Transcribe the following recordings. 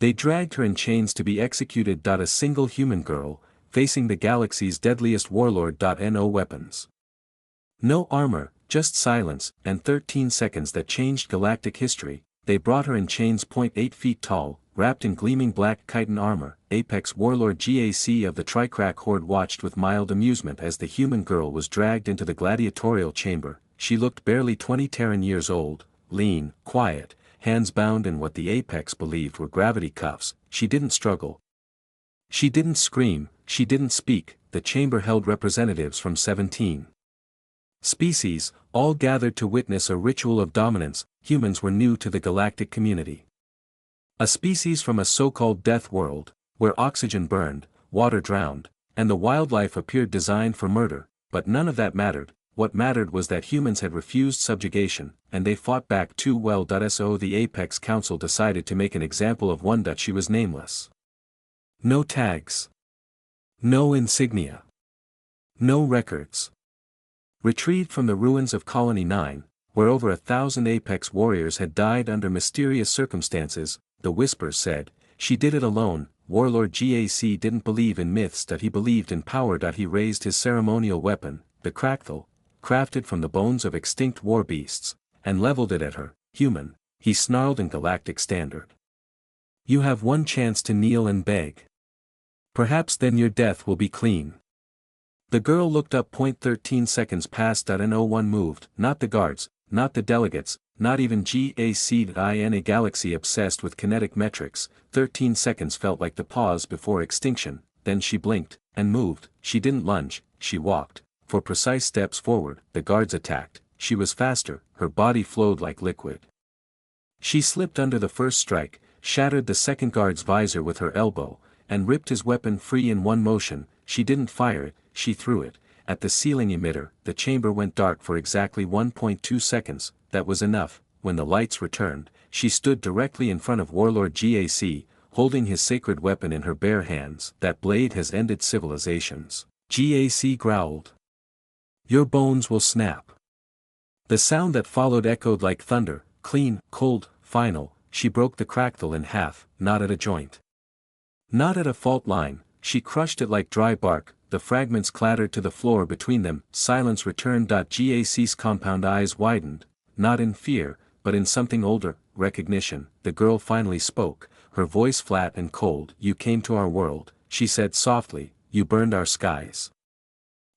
They dragged her in chains to be executed. A single human girl, facing the galaxy's deadliest Warlord. No weapons. No armor, just silence, and 13 seconds that changed galactic history. They brought her in chains. 8 feet tall, wrapped in gleaming black chitin armor. Apex Warlord GAC of the Tricrack Horde watched with mild amusement as the human girl was dragged into the gladiatorial chamber. She looked barely 20 Terran years old, lean, quiet, hands bound in what the Apex believed were gravity cuffs. She didn't struggle. She didn't scream, she didn't speak. The chamber held representatives from 17 species, all gathered to witness a ritual of dominance. Humans were new to the galactic community. A species from a so-called death world, where oxygen burned, water drowned, and the wildlife appeared designed for murder, but none of that mattered. What mattered was that humans had refused subjugation, and they fought back too well. So the Apex Council decided to make an example of one. She was nameless. No tags. No insignia. No records. Retrieved from the ruins of Colony 9, where over 1,000 Apex warriors had died under mysterious circumstances, the Whispers said, she did it alone. Warlord GAC didn't believe in myths. He believed in power. He raised his ceremonial weapon, the Crackthal, crafted from the bones of extinct war beasts, and leveled it at her. Human, he snarled in galactic standard. You have one chance to kneel and beg. Perhaps then your death will be clean. The girl looked up. 13 seconds passed. No one moved, not the guards, not the delegates, not even GAC. In a galaxy obsessed with kinetic metrics, 13 seconds felt like the pause before extinction. Then she blinked, and moved. She didn't lunge, she walked. For precise steps forward. The guards attacked. She was faster, her body flowed like liquid. She slipped under the first strike, shattered the second guard's visor with her elbow, and ripped his weapon free in one motion. She didn't fire it, she threw it at the ceiling emitter. The chamber went dark for exactly 1.2 seconds. That was enough. When the lights returned, she stood directly in front of Warlord GAC, holding his sacred weapon in her bare hands. That blade has ended civilizations. GAC growled. Your bones will snap. The sound that followed echoed like thunder, clean, cold, final. She broke the Crackthal in half, not at a joint. Not at a fault line. She crushed it like dry bark. The fragments clattered to the floor between them. Silence returned. GAC's compound eyes widened, not in fear, but in something older, recognition. The girl finally spoke, her voice flat and cold. You came to our world, she said softly. You burned our skies.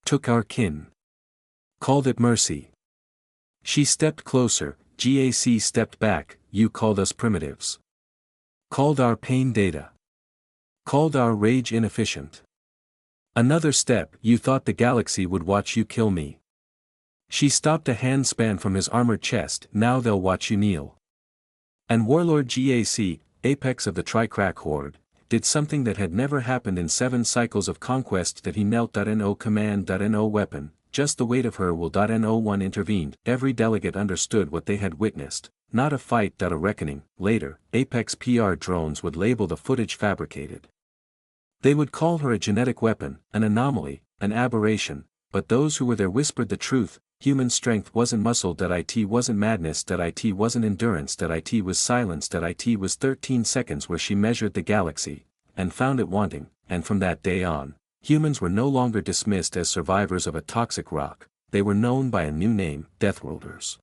Took our kin. Called it mercy. She stepped closer. GAC stepped back. You called us primitives. Called our pain data. Called our rage inefficient. Another step. You thought the galaxy would watch you kill me. She stopped a handspan from his armored chest. Now they'll watch you kneel. And Warlord GAC, apex of the Tricrack Horde, did something that had never happened in 7 cycles of conquest. That he knelt. No command. No weapon, just the weight of her will. No one intervened. Every delegate understood what they had witnessed. Not a fight. A reckoning. Later, Apex PR drones would label the footage fabricated. They would call her a genetic weapon, an anomaly, an aberration, but those who were there whispered the truth. Human strength wasn't muscle. It wasn't madness. It wasn't endurance. It was silence. It was 13 seconds where she measured the galaxy, and found it wanting. And from that day on, humans were no longer dismissed as survivors of a toxic rock. They were known by a new name, Deathworlders.